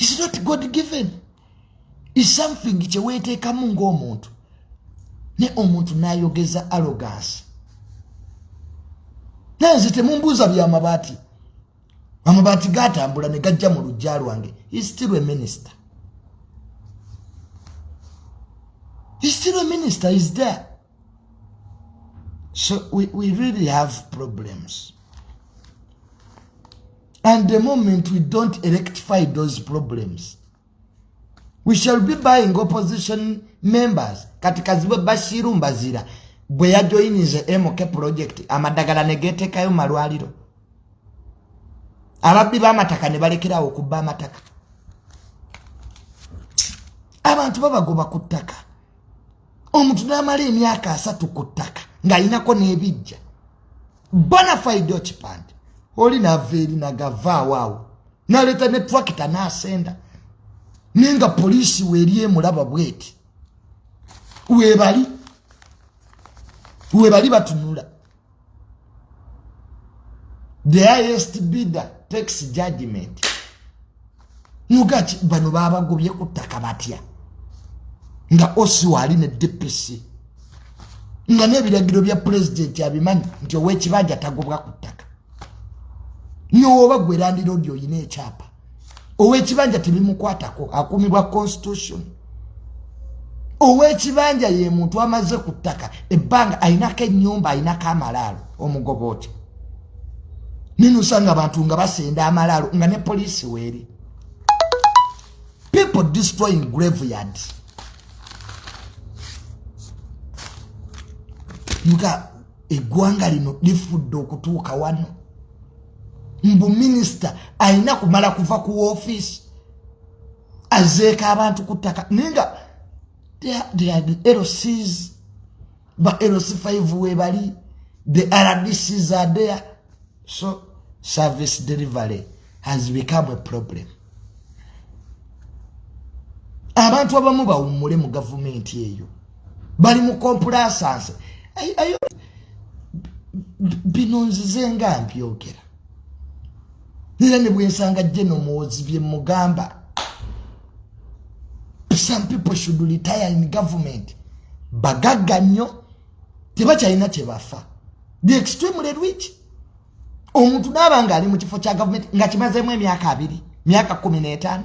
It's not God given. It's something kye weteekamu ng'omuntu. Ne omuntu n'ayogeza arrogance. Nanze temumbuuza bya mabaati. Amabaati gatambula ne gajja mu lujja lwange. He's still a minister. He's still a minister. He's there. So we really have problems. And the moment we don't rectify those problems, we shall be buying opposition members. Katika zibe Bashiru Mbazira bwe yajoyinize MK project amadagala negetekayo malwaliro. Ababbi b'amataka ne balekerawo okubba amataka. Abantu babagoba ku ttaka. Omuntu n'amala emyaka 3 ku ttaka ng'alinako n'ebijja. Bonafide okipande. Oli naveri nagava waawo. Naleta ne tractor n'asenda. Nenga polisi weeriye mulaba bweti. Webali batunula. The highest bidder takes judgment. Nugachi bano babagobye ku ttaka batya. Nga Oswali ne DPC. Nga n'ebiragiro bya president abimanyi nti ow'ekibanja tagobwa ku ttaka. Nyoba gwe landiroodi oyina ekyapa. Ow'ekibanja tebimukwatako akumibwa constitution. Ow'ekibanja ye muntu amaze ku ttaka ebbanga ayinako ennyumba ayinako amalaalo omugoboti. Ninusanga abantu nga basenda amalaalo nga ne poliisi weeri. People destroying graveyards. Yuka eggwanga lino lifudde okutuuka wano. Mbu minister ayina kumala kuva ku office azeeka abantu ku ttaka. Ninga they are the LCs, but LC5 webali, the RDCs are there. So service delivery has become a problem. Abantu abamu bawummule mu government eyo. Bali mu complaisance. Ayo binonzize nga mbyogera. Nira ne bwensanga Jeno Muhoozi bye mugamba. Some people should retire in government. Bagagga nnyo tebakyalina kye bafa. The extremely rich. Omuntu n'abanga ali mu kifo kya government nga kimazeemu emyaka 2, myaka 15.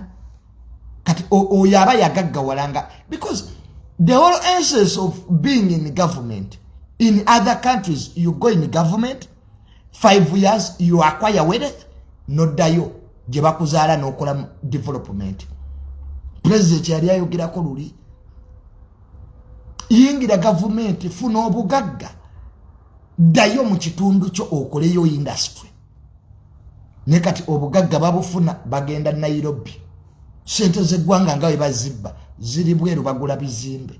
Kati oyo aba yagaggawalanga. Because the whole essence of being in government, in other countries, you go in government, 5 years, you acquire wealth, noddayo gye bakuzaala n'okola development. President yali ayogerako luli. Yingira government funa obugagga. Dayo mu kitundu kyo okoleyo industry. Ne kati obugagga babufuna bagenda Nairobi. Sente z'eggwanga nga bwe bazibba ziri bweru bagula bizimbe.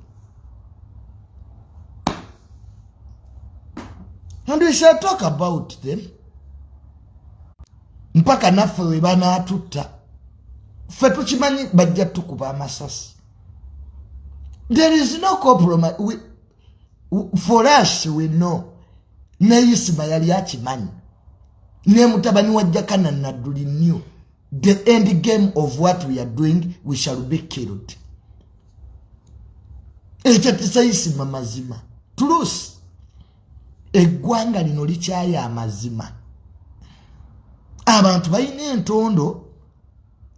And we shall talk about them. Mpaka naffe we banaatutta. Ffe tukimanyi bajja tukuba amasasi. There is no compromise. For us, we know. Ne Isma yali akimanyi. Ne mutabani wa Jakana Nadduli knew. The end game of what we are doing, we shall be killed. Ekyo kisa Isma mazima. Truth. Eggwanga lino likyali amazima. Abantu balina entondo.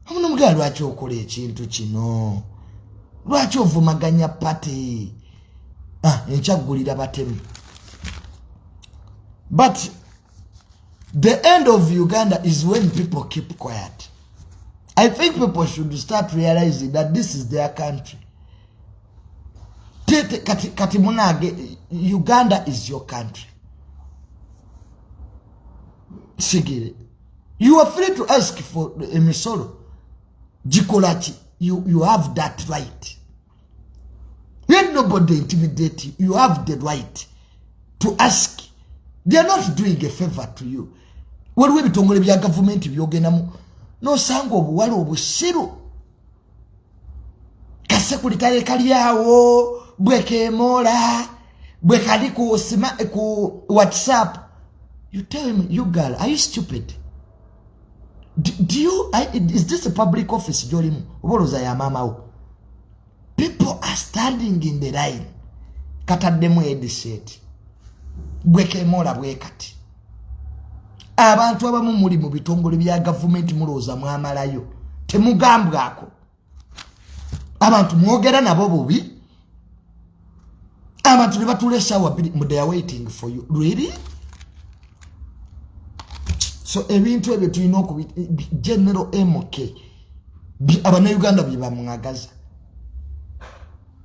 Amuno mugaa lwaki okola ekintu kino? Lwaki ovumaganya pate? Enkyagulira batemu. But the end of Uganda is when people keep quiet. I think people should start realizing that this is their country. Kati munage, Uganda is your country. Sigiri, you are free to ask for emisolo. Jikolachi, you have that right. Let nobody intimidate you. You have the right to ask. They are not doing a favor to you. What we be tongole bya government byogenamu no sango obuwala obusiru. Kase kulitale kaliawo bweke mola bwekali ku WhatsApp. You tell him, you girl, are you stupid? is this a public office jolimu oboloza ya mamawo? People are standing in the line kataddemu headset bweke mola bwekati abantu abamu muli mu bitongole bya government muloza mwamalayo temugambwako abantu mwogera nabo bubi abantu ne batulesa wabiri they are waiting for you really. So ebintu ebyo tulina okubi General MK abana Uganda biba mwagaza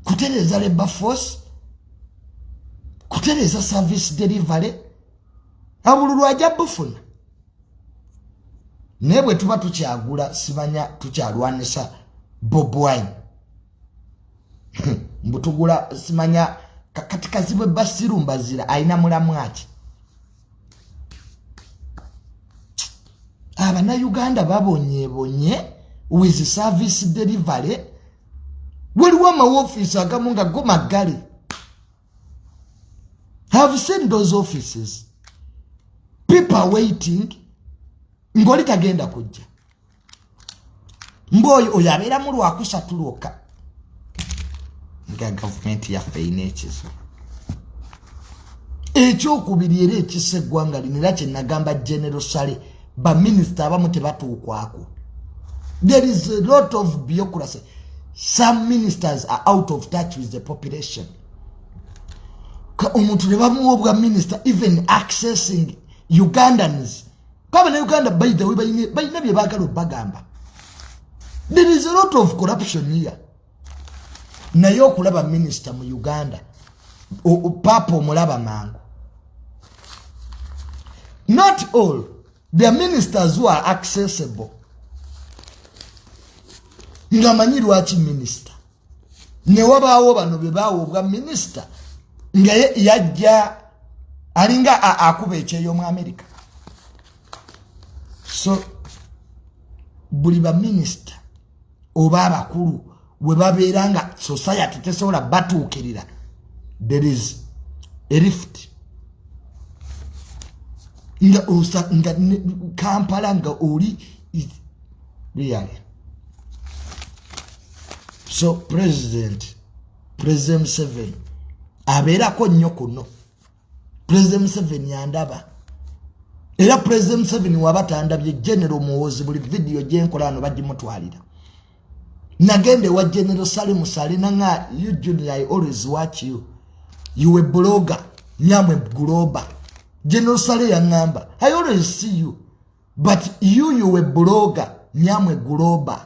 kutereza labor force kutereza service delivery abululu ajja bufuna nebwe tuba tukyagula sibanya tukyalwanisa Bob Wine mbutugula simanya katika zibwe basiru mbazira aina mulamwaki abana Uganda babonye with service delivery waliwo ma office agamu nga go magale. Have seen those offices, people are waiting ngoli tagenda kujja mboyo oyabera mu lwakusatuloka nga government ya feyinekizo ekyokubiri era ekiseggwanga linira kye nagamba General Sale ba minister abamu tebatuukwako. There is a lot of bureaucracy. Some ministers are out of touch with the population. Ka omuntu ne bamuwobwa minister even accessing Ugandans kaba na Uganda by the way bayina bye bagalo bagamba. There is a lot of corruption here. Naye okulaba minister mu Uganda papa omulaba mangu. Not all the ministers who are accessible. Ngamanyi lwaki minister ne wabaawo bano be baawobwa minister nga yajja alinga akuba ekyeyo mu America. So buli ba minister oba abakulu we babeeranga society tesobola batuukirira, there is a rift. Nga Kampala nga oli really. So President Museveni abeerako nnyo kuno. President Museveni yandaba era President Museveni wabatandabye General Muhoozi buli video gyenkola ano bagimutwalira. Nagende wa General Salimu Salina nga you Junior, I always watch you. You a blogger nyamwe global. General Sale yangamba I always see you, but you a blogger nyamwe global.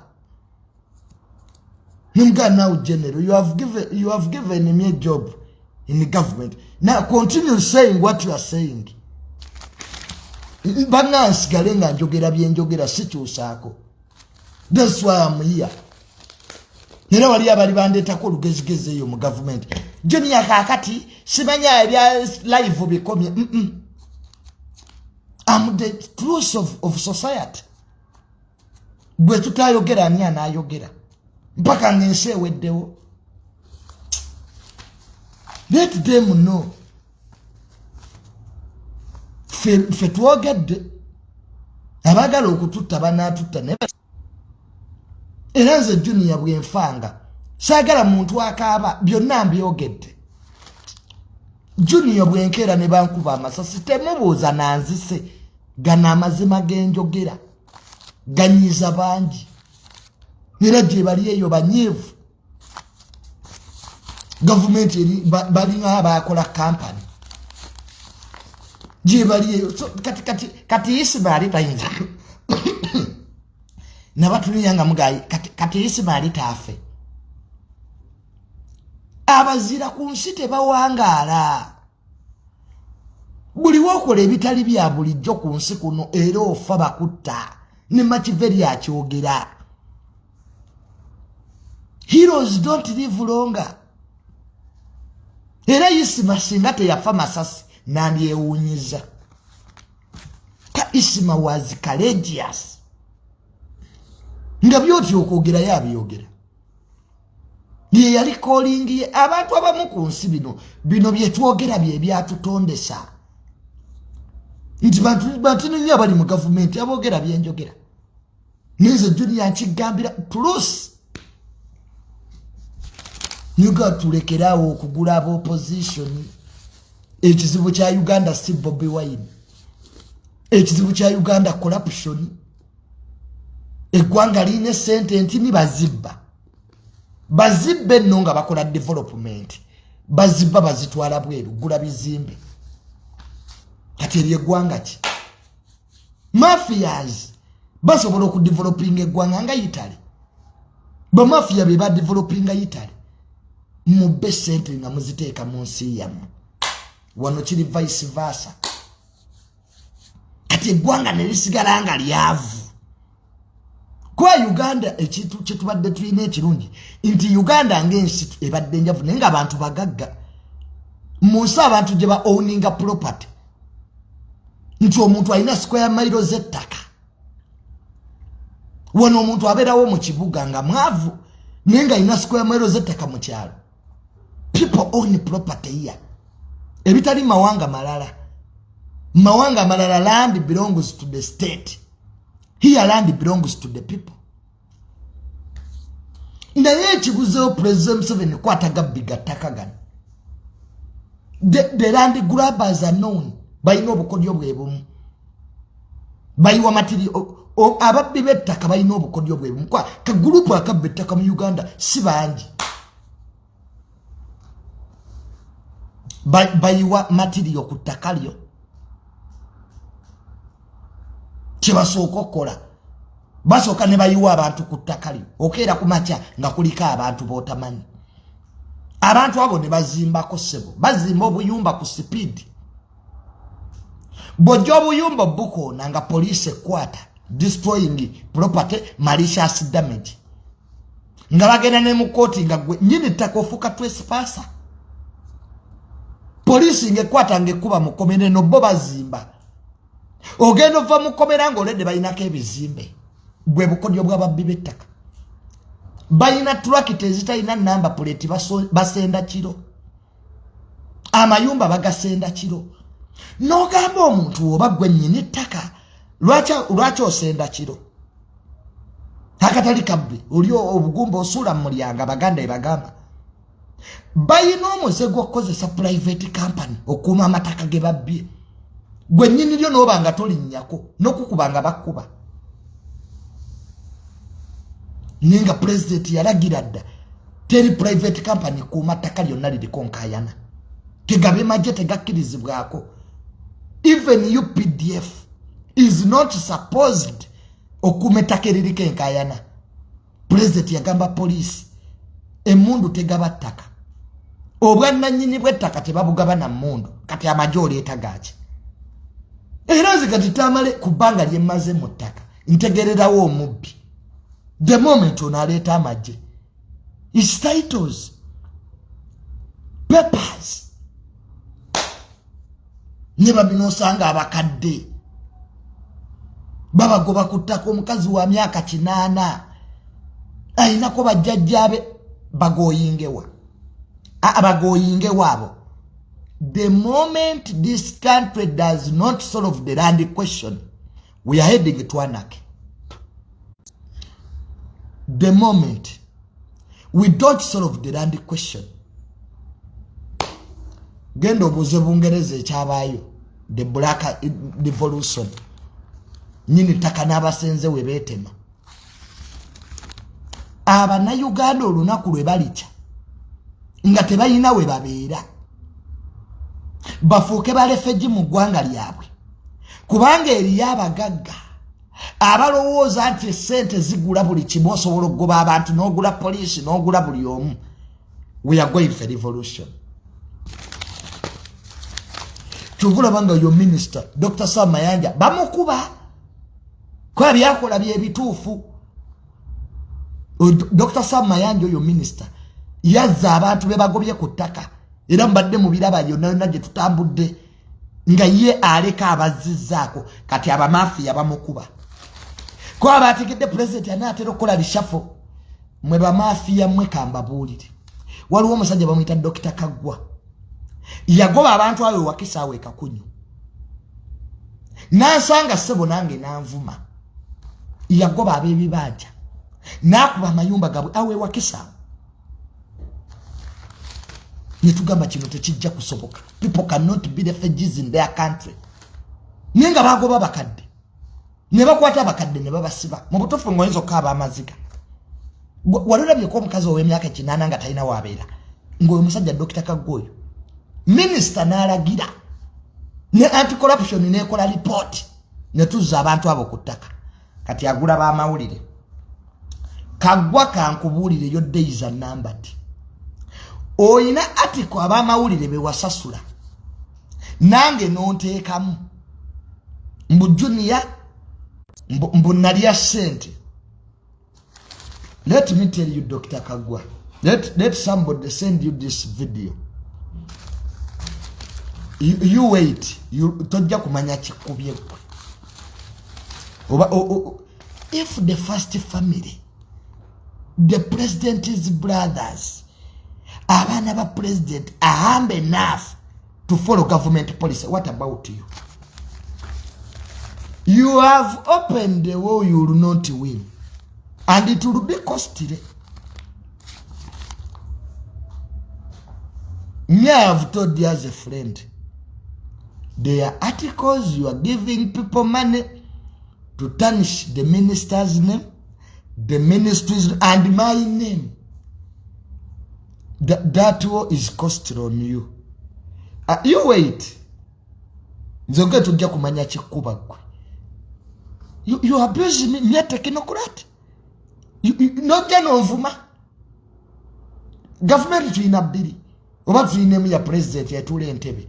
Nimga now General, you have given me a job in the government. Now continue saying what you are saying. Bangas galenga njogera byenjogera sikyusako. That's why I'm here. Nera wali abali bandetako olugezigeze yo mu government. Junior kakati simanya ebya live bikomye. I'm the truth of society. Bwe tutayogera ani anayogera. Mpaka ngense weddewo. Let them know. Fe twogedde. Abagala okututta banatutta ne Eranze Junior bwenfanga sagala muntu akaaba byonna mbyogedde. Junior bwenkera ne bankuba amasasi temubuuza nanzise gana amazima genjogera ganyiza bangi era gye bali eyo banyivu. Government balinga abakola company gye bali eyo. So kati Isma alitayinza nabatuliyanga mugayi kati Isma alitafe abazira ku nsi tebawangaala. Buli wokola ebitali bya bulijjo ku nsi kuno era ofa bakutta ne Makiveri akyogera. Heroes don't live longer. Era Isma singa teyafa masasi nandyewuunyiza. Isma was courageous. Nga byoti okwogera yabyogera. Ye yali calling ye abantu abamu ku nsi bino byetwogera bye byatutondesa. Nti bantu nnyo abali mu government abogera byenjogera. Nizo Junior Chigambira plus you got to lekerawo okugula abo opposition. Ekizibu kya Uganda si Bobi Wine. Ekizibu kya Uganda corruption. Eggwanga line sente ntini bazibba. Bazibbe nno nga bakola development. Bazibba bazitwala bweru gula bizimbe. Kati eggwanga ki? Mafias basobola okudeveloping eggwanga nga Italy. Ba mafia be ba developing Italy. Mubbe sente nga muziteeka mu nsi yammwe. Wano kiri vice versa. Kati eggwanga ne lisigala nga lyavu. Kwa Uganda ekintu kye tubadde tulina ekirungi nti Uganda ng'ensi ebadde njavu naye nga abantu bagagga. Mu nsi abantu gye ba owninga property. Nti omuntu alina square mile z'ettaka. Wano omuntu abeerawo mu kibuga nga mwavu naye nga alina square mile z'ettaka mu kyalo. People own property here. Ebitali mawanga malala. Mawanga malala land belongs to the state. Here land belongs to the people. Naye ekiguzeewo President Museveni kwataga bigataka gano. The land grabbers are known. Bayina obukodyo bwebumu. Bayiwa material. Ababbi b'ettaka bayina obukodyo bwebumu. Kwa ka gurupu akabba ettaka mu Uganda si bangi. Bayiwa material ku ttaka lyo. Kibasooka okukola. Basooka ne bayiwa abantu ku ttaka lyo. Okeera ku makya nga kuliko abantu b'otamanyi. Abantu abo ne bazimbako ssebo. Bazimba obuyumba ku speed. Bw'ojja obuyumba bukoona nga police ekwata. Destroying property, malicious damage. Nga bagenda ne mu kooti nga gwe nnyini ttaka ofuuka trespasser. Police ngekwata ngekuba mukomere no bo bazimba. Ogenda ova mukomera ng'oledde balinako ebizimbe. Bwe bukodyo bw'ababbi b'ettaka. Balina tractor ezitalina namba plate basenda kiro. Amayumba bagasenda kiro. N'ogamba omuntu oba gwe nnyini ettaka lwaki osenda kiro? Akatali kabbi oli obugumba osuula mu mulyango Abaganda ebagamba. Bayina omuze gw'okukozesa private company okuuma amataka ge babbye. Gwe nnyini lyo n'oba nga tolinnyako n'okukuba nga bakkuba. Ninga president yalagira dda teri private company kuuma ttaka lyonna liriko nkayana. Tegabe magye tegakkirizibwako. Even UPDF is not supposed okuuma ettaka eririko enkayana. President yagamba police emundu tegaba ttaka. Obwannannyini bw'ettaka tebabugaba na mmundu kati amagye oleeta gaaki. Era zikati tamale ku bbanga lyemmaze mu ttaka ntegererawo omubbi. The moment onaleeta amagye. His titles. Papers. Ne babinosanga abakadde. Babagoba ku ttaka omukazi wa myaka 8. Ayinako bajjajjaabe bagoyingewa. Abagoyingewa abo. The moment this country does not solve the land question, we are heading to anarchy. The moment we don't solve the land question, genda obuze Bungereza ekyabaayo, the black revolution, nyini ttaka n'abasenze we beetema. Abannayuganda olunaku lwe balikya nga tebalina we babeera. Bafuuke balefeji mu ggwanga lyabwe. Kubanga eriyo abagagga abalowooza nti sente zigula buli kimu osobola okugoba abantu n'ogula poliisi n'ogula buli omu. We are going for revolution. Kyovula banga yo minister Dr. Sam Mayanja bamukuba kwa byakola byebituufu. Dr. Sam Mayanja yo minister yazza abantu be bagobye ku ttaka. Era mbadde mu biraba yonna gye tutambudde nga ye aleka abazizzaako kati abamafia bamukuba. Kwa bategedde president anaatera okukola lishafo. Mwe bamafia mwe kambabuulire. Waliwo omusajja bamuyita Dr. Kaggwa. Yagoba abantu awe wakisaawe kakunyu. Nansanga ssebo nange nanvuma. yagoba abebibaja nakuba amayumba gabwe awe wakisa netugamba kino tekijja kusoboka. People cannot be refugees in their country. Ninga bagoba bakadde ne bakwata bakadde ne babasiba mu butofu ngoyinzo kaba amaziga walolabye ko omukazi ow'emyaka 8 nga talina wabeera ng'oyo musajja Dr. Kaggwa minister n'alagira ne anti-corruption nekola report ne tuzza abantu abo ku ttaka kati agula b'amawulire. Kaggwa kankubuulire yo days are numbered. Oyina article ab'amawulire be wasasula nange nonteekamu mbu junior mbu nalya sente. Let me tell you, Dr. Kaggwa, let somebody send you this video. You wait. You tojja kumanya kikubye. If the first family, the president's brothers, abana ba president are humble enough to follow government policy, what about you? You have opened the way you will not win. And it will be costly. Me, I have told you as a friend, there are articles you are giving people money to tarnish the minister's name, the ministry's and my name. That war is costly on you. You wait. Nzoge tujja kumanya kikuba gwe. You abuse me, me technocrat. No geno nvuma. Government tuina biri. Oba tuine ya president ya tule Entebbe.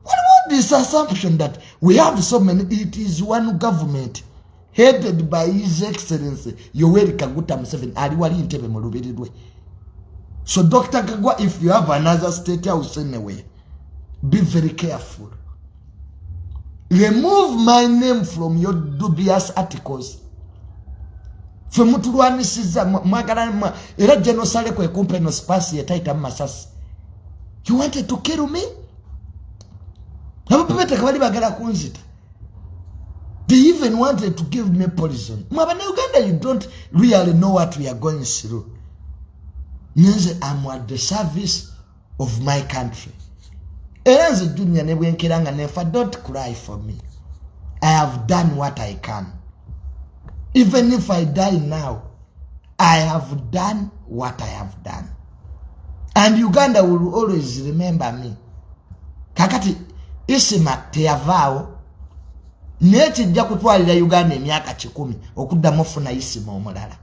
What about this assumption that we have so many? It is one government headed by His Excellency Yoweri Kaguta Museveni. Aliwali Entebbe mu Lubirirwe. So Dr. Kaggwa, if you have another state house anyway, be very careful. Remove my name from your dubious articles. Femutulwanisiza mwagala era genocide kwe kumpe no space yataita masasi. You wanted to kill me? Abapete kabali bagala kunzita. They even wanted to give me poison. Mwabana Uganda, you don't really know what we are going through. Nyenze, I'm at the service of my country. Eranze Junior nebwenkiranga nefa, don't cry for me. I have done what I can. Even if I die now, I have done what I have done. And Uganda will always remember me. Kakati Isma teyavao nekijja kutwalira Uganda emyaka 10 okuddamu ofuna Isma omulala.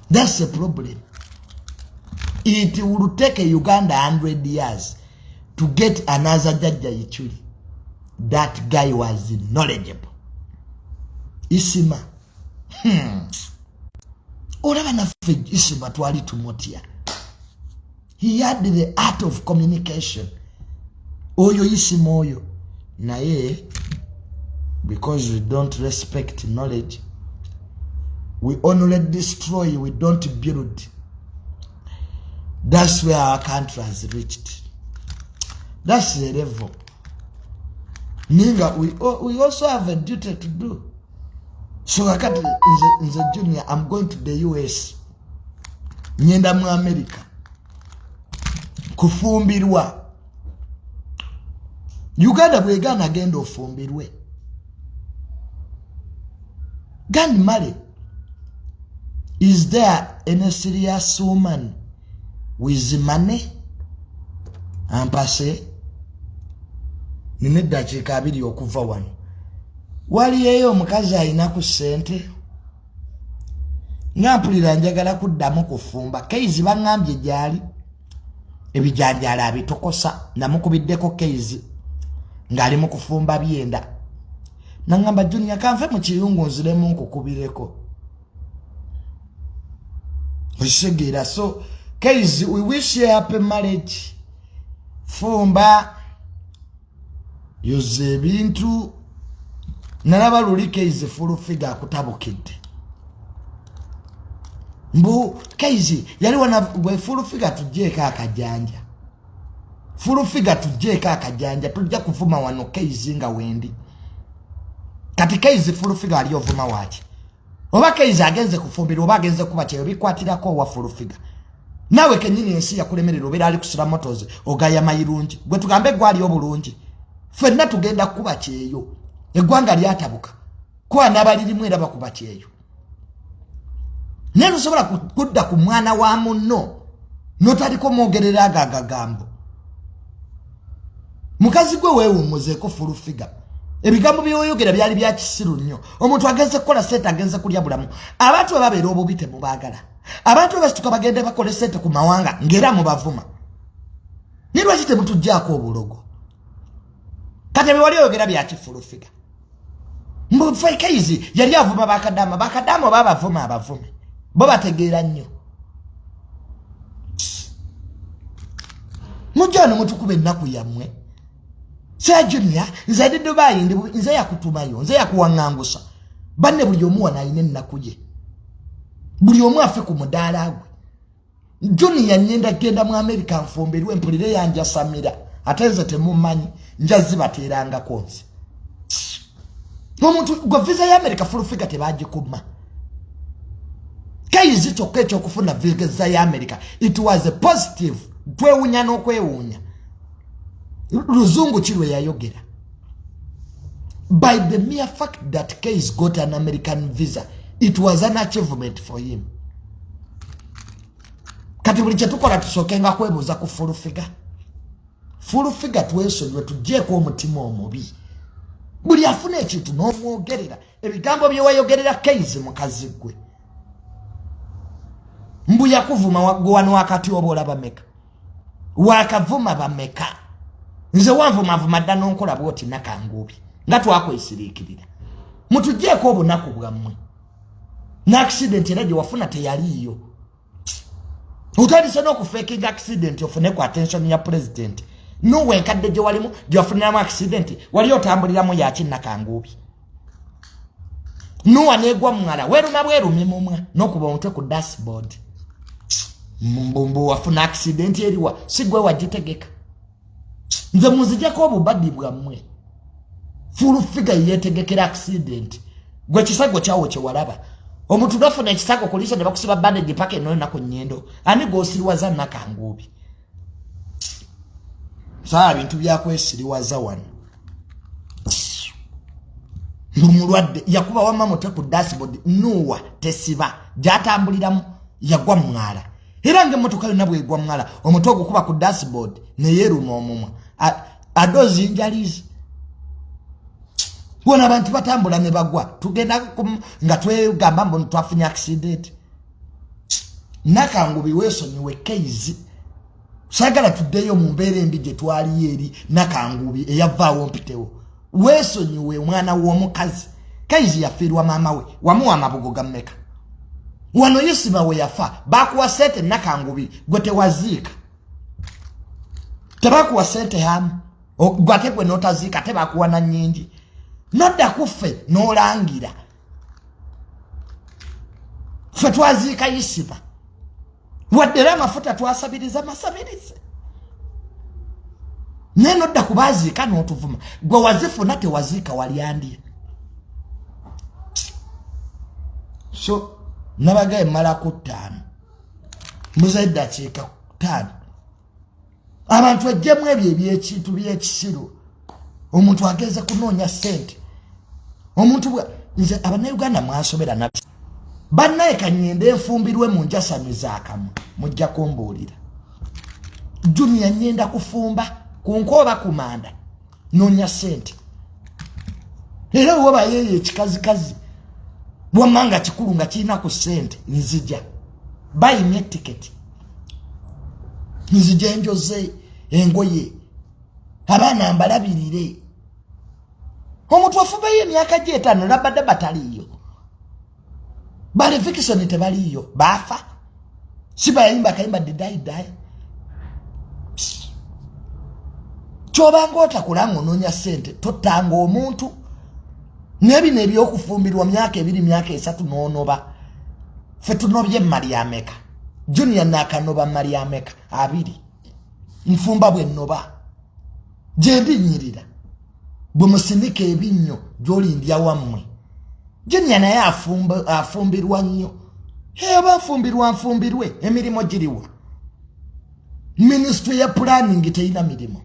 That's the problem. It will take a Uganda 100 years to get another Jajja Ichuli. That guy was knowledgeable. Isma. Olaba naffe Isma twali tumotia. He had the art of communication. Oyo Isma oyo. Naye, because we don't respect knowledge, we only destroy, we don't build. That's where our country has reached. That's the level. Ninga, we also have a duty to do. So kakati nze Junior, I'm going to the US. Nyenda mu America. Kufumbirwa. Uganda bwegana agenda ofumbirwe. Gand Mali, is there any serious woman with money? Ampase ninedda chika abiri okuva wano. Wali yeyo omukazi alina ku ssente. Ngampulira njagala kuddamu kufumba. Keizi bangambye gyali. Ebijanjala abitokosa namukubiddeko Keizi ngali mu kufumba byenda. Nangamba Junior kanfe mu kiyungu nziremu nkukubireko. Oshegera. So Keizi, we wish you a happy marriage. Fumba yoze ebintu nalaba luli Keizi full figure akutabukidde. Mbu Keizi yali wana gwe full figure tujeka akajanja. Full figure tujeka akajanja tujja kufuma wano Keizi nga wendi. kati kaizi full figure ali ovuma wachi oba kaizi agenze kufumbira oba agenze kuba kyeyo bikwatirako wa full figure nawe kenyini ensi yakulemerera obera ali kusira motos ogaya Mirundi gwe tugambe gwali obulungi fenna tugenda kuba kyeyo egwanga lyatabuka kwa nabalirimu era bakuba kyeyo nero sobola kudda ku mwana wa munno notaliko mwogerera agagambo mukazi gwe wewe umuzeko full figure ebigambo byoyogera byali bya kisiru nnyo omuntu agenze kola sente agenze kulya bulamu abantu ababeera obubite mubagala abantu abasituka bagende bakole sente ku mawanga ngera mubavuma nirwa kite mutujjako obulogo kati wali oyogera bya kifulu figure mbu faikaizi yali avuma bakadama babavuma abavume bo bategeera nnyo mujjano mutukube ennaku yammwe Sir Junior nze ndi Dubai nze yakutumayo nze yakuwangangusa banne buli omu wanaine ennaku ye buli omu afe ku mudaala gwe Junior nyenda genda mu America nfumberwe empulire yanja Samira ate nze temumanyi njazibateranga konse omuntu gwa visa ya America full figure tebagikuma kaizi kyokka kufuna visa ya America it was a positive twewunya n'okwewunya Luzungu chilwe yayogera by the mere fact that Case got an American visa it was an achievement for him kati buli kyetukola tusokenga kwebuuza ku full figure twesonyiwe tujjeeko omutima omubi buli afuna ekintu n'omwogerera ebigambo bye wayogerera Case mukazi gwe mbu yakuvuma wano wakati oba olaba meka wakavuma bameka nze wanvuma dda n'onkola bwoti nakangubi nga twakwesiriikirira mutujjeeko obunaku bwammwe n'accident era gye wafuna teyaliiyo otandise n'okufeekinga accident ofune ku attention ya president n'owenkadde gye walimu gye wafuniramu accident wali otambuliramu yakinnakangubi n'uwa neegwa mungala weruma bwerumi mumwa n'okuba omutwe ku dashboard mbumbu wafuna accident eriwa sigwe wagitegeka nze muzijjako obubaddi bwammwe full figure yetegekera accident gwe kisago kyawo kye walaba omuntu nafuna ekisago kulisa ne bakusiba bandage paka eno nako nnyendo ani gosiriwaza nakangubi saa bintu byakwesiriwaza wano mulwadde yakuba wamma mutwe ku dashboard nuwa tesiba gyatambuliramu yagwa mungala era ng'emmotoka yonna bwegwa mungala omutwe ogukuba ku dashboard ne yeeruma omumwa adozi njalizi bona abantu batambula ne bagwa tugenda nga twegamba mbu twafunye accident nakangubi weesonyiwe Case sagala tuddeyo mu mbeera embi gye twali eri nakangubi eyavaawo mpitewo weesonyiwe omwana w'omukazi Case yafiirwa maama we wamuwa amabugo gammeka wano Isma we yafa bakuwa sente nakangubi gwe tewaziika tebakuwa sente hamu gwate gwe notaziika tebakuwa na nnyingi nodda kuffe n'olangira ffe twaziika Isma wadde era amafuta twasabiriza masabirize naye nodda kubaziika n'otuvuma gwe wazifuna tewaziika walyandye so nabagaye mala ku 5 muzaidde akiika 5 abantu ejjemu ebyo ebyekintu by'ekisiru omuntu agenze kunoonya sente omuntu nze abannayuganda mwasobera na bannaye kanyende enfumbirwe mu njasami z'akamwe mujja kumbuulira Junior nyenda kufumba ku nkooba kumanda noonya sente era woba yeeyo ekikazikazi bwamanga kikulu nga kirina ku sente nzija buy me ticket nzija enjoze engoye abaana mbalabirire omuntu afumbayo emyaka gye 5 labadde bataliyo bali fiction tebaliyo bafa siba yimba kayimba didai kyobanga otakulanga onoonya sente totanga omuntu nebino ebyokufumbirwa myaka 2 myaka 3 n'onoba ffe tunobye Mariameka Junior nakanoba Mariameka 2 nfumba bwe noba gye ndinyirira bumusinike ebinyo jolindya wamwe Junior naye afumbirwa nnyo afumbirwe emirimo giriwa Ministry ya planning teina mirimo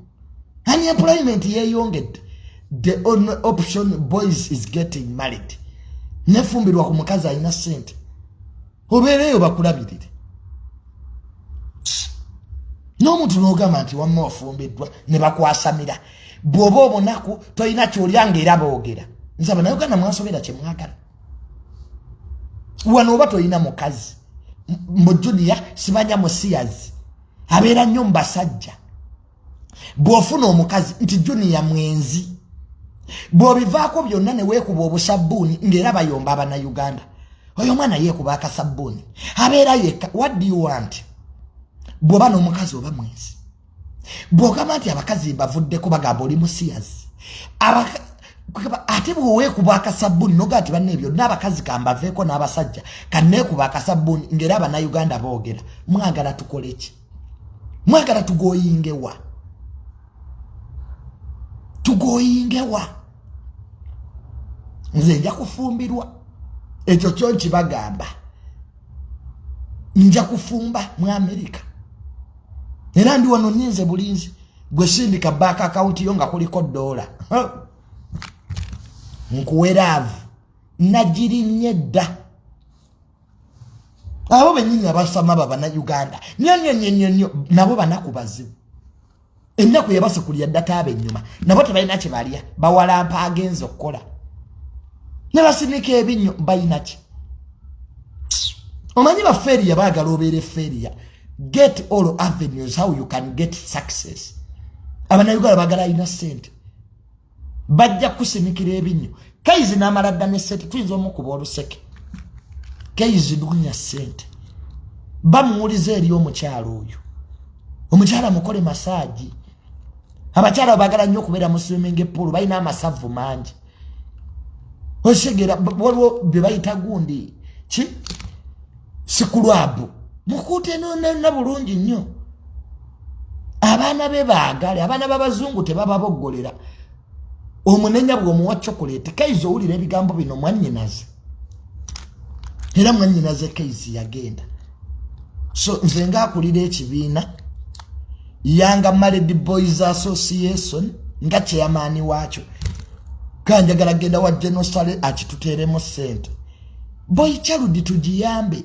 unemployment yeyongedde the only option boys is getting married nefumbirwa ku mukazi alina sente obeereyo bakulabirire n'omuntu n'ogamba nti wamma wafumbiddwa ne bakwasamira bw'oba obunaku toyina ky'olyanga era boogera nsaba naye Uganda mwasobera kye mwagala wano oba toyina mukazi mu Junior sibanya musiyazi abeera nnyo mu basajja bw'ofuna omukazi nti Junior mwenzi bw'obivaako byonna ne weekuba obusabbuuni ng'era bayomba Abannayuganda oyo mwana yeekuba akasabbuuni abeera yekka what do you want bw'oba n'omukazi oba mwenzi bw'ogamba nti abakazi bavuddeko bagamba oli musiyazi ate bw'oweekuba akasabbuuni noga nti banne ebyo n'abakazi kambaveeko n'abasajja kanneekuba akasabbuuni ng'era Abannayuganda boogera mwagala tukole ki mwagala tugoyingewa nze nja kufumbirwa ekyo kyo nkibagamba nja kufumba mu America era ndi wano nninze bulinzi gwe sindika bank account yo nga kuliko $1 nkuweraavu nagirinye dda abo benyini abasama Bannayuganda nnyo nabo banaku bazibu ennaku yabase kulya data abennyuma nabo tebalina kye balya bawalampa agenza okukola ne basinika ebinyo balina ki omanyi bafeeriya baagala obeere feeriya get all avenues how you can get success Abannayuganda baagala alina sente bajja kusimikira ebinyo kaizi n'amala dda ne sente tuyinza omukuba oluseke kaizi dunya sente bamuwuliza eri omukyalo oyo omukyala mukole masaaji abakyala baagala nnyo okubeera mu swimming pool balina amasavu mangi osegera waliwo bye bayita gundi ki sikulwabu mukuute na bulungi nnyo abaana be baagale abaana b'abazungu tebababoggolera omunenya bw'omuwa chocolate kaizi owulira ebigambo bino mwannyinaze era mwannyinaze kaizi yagenda so nze ngaakulira ekibiina Young Married Boys Association nga chairman waakyo kanjagala genda wa Genosale akituteeremu sente boy child tugiyambe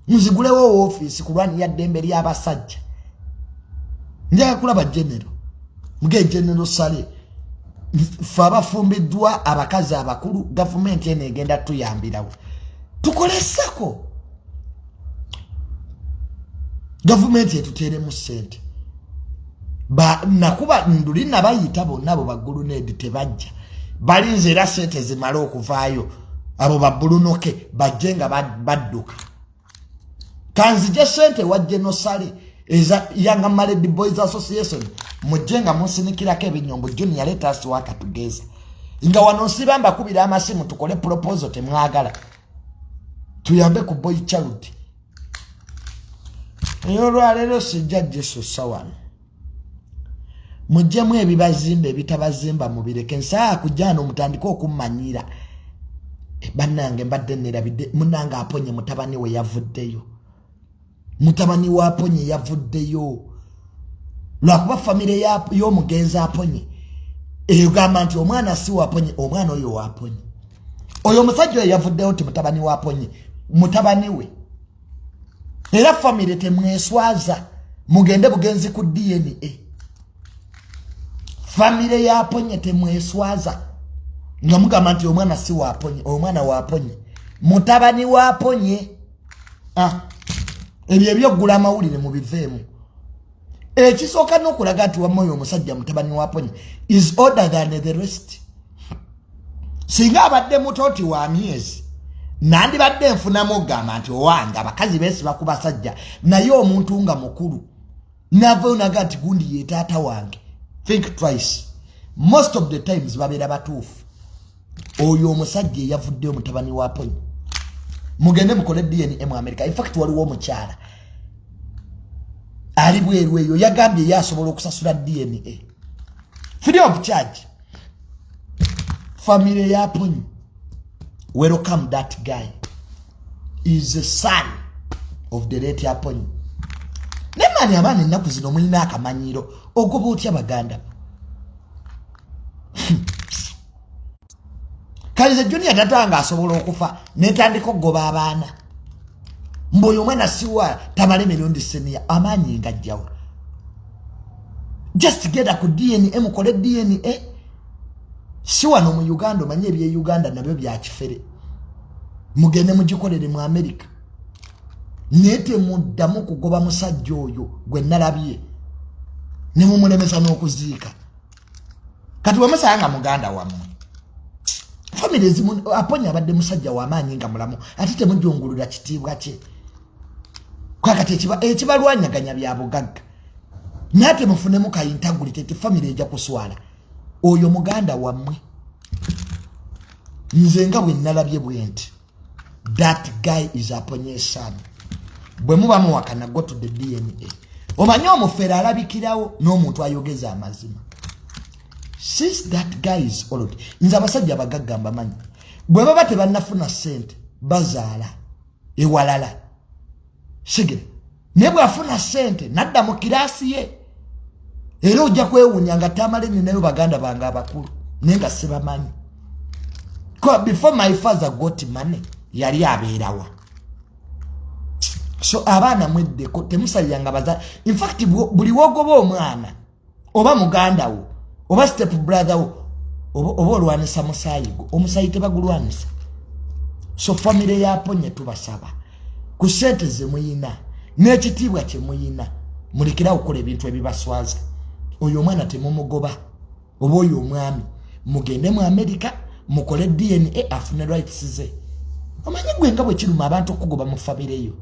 nzigulewo office kulwani ya ddembe ly'abasajja njaga kulaba general muge general Sale faba fumbiddwa abakazi abakulu government ene egenda tuyambirawo tukolesako government etuteeremu sente nakuba nduli nabayita bonna abo baggulu nedi tebajja balinze era sente zimala okuvaayo abo babbulunoke bajje nga badduka kanzije sente wa Genosale eza Young Married Boys Association mujje nga musinikirako ebinyombo Junior let us work together nga wano nsibamba kubira amasimu tukole proposal temwagala tuyambe ku boy child eyo lwalero sijja Jesu sawan mujjemu ebibazimba ebitabazimba mubireke nsaa kujjana omutandika okummanyira bannange mbadde nerabidde munanga aponye mutabani we yavuddeyo mutabani wa aponye yavuddeyo lwakuba famire y'omugenzi aponye egamba nti omwana si waponye omwana oyo waponye oyo omusajja oyo yavuddeyo ti mutabani wa aponye mutabani we era famire temweswaza mugende bugenzi ku DNA famire ya aponye temweswaza nga mugamba nti omwana si waponye omwana waponye mutabani waponye ebyo ebyogula amawulire mu biveemu ekisooka n'okulaga nti wammoyo omusajja mutabani waponye is older than the rest singa abadde mutooti wa myezi nandibadde nfunamu ogamba nti owange abakazi beesiba ku basajja naye omuntu nga mukulu navayo naga nti gundi ye taata wange think twice most of the times babeera batuufu oyo omusajja eyavuddeyo mutabani wa ponye mugende mukole DNA mu America in fact waliwo omukyala ali bweru eyo yagambye yasobola okusasula DNA free of charge family ya Ponyi. Welcome that guy. Is the son of the late Aponyi. Nemani abane nnaku zino mulina akamanyiro ogoba otya baganda. Kalize Junior tatanga asobola okufa netandika okugoba abaana. Mboyo mwana siwa tamale Mirundi Jr amanyi ngajjawa. Just get a DNA mukole DNA. Siwa no mu Uganda manye bye Uganda nabyo bya kifere. Mugende mugikolere mu America. Nete muddamu kugoba musajja oyo gwe nalabye. Ne mumulemesa n'okuziika. Kati wamusanga muganda wammwe. Family zimu Aponya abadde musajja w'amaanyi nga mulamu ate temujungulula kitiibwa kye. Kwakati ekibalwanyaganya bya bugagga. Nate mufunemu ka integrity family ejja kuswala. Oyo muganda wammwe. Nze nga bwe nalabye bwenti. That guy is Aponye's son. Bwe muba muwakana go to the DNA. Omanyi omufere alabikirawo n'omuntu ayogeza amazima. Since that guy is old, nza abasajja bagagamba manyi. Bwe baba tebannafuna sente bazaala ewalala. Sigire. Ne bwafuna sente nadda mu kirasi ye. Era ojja kwewunya nga tamale ninayo baganda banga abakulu. Nenga sibamanyi. Before my father got money, yali abeerawa. So abana mwedde ko temusaliranga baza. In fact buli wogoba omwana oba muganda wo oba step brother wo oba olwanisa musayigo omusayi tebagulwanisa. So family ya Aponye tubasaba ku sente ze muyina n'ekitiibwa kye muyina mulikira okukola ebintu ebibaswaza. Oyo omwana temumugoba oba oyo omwami mugende mu America mukole DNA afune rights ze. Omanyi gwe nga bwe kiruma abantu okugoba mu family eyo.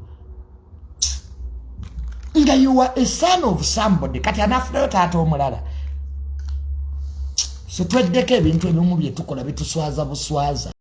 Nga you are a son of somebody kati anafuna taata omulala. So tweddeko ebintu ebimu bye tukola bituswaza buswaza.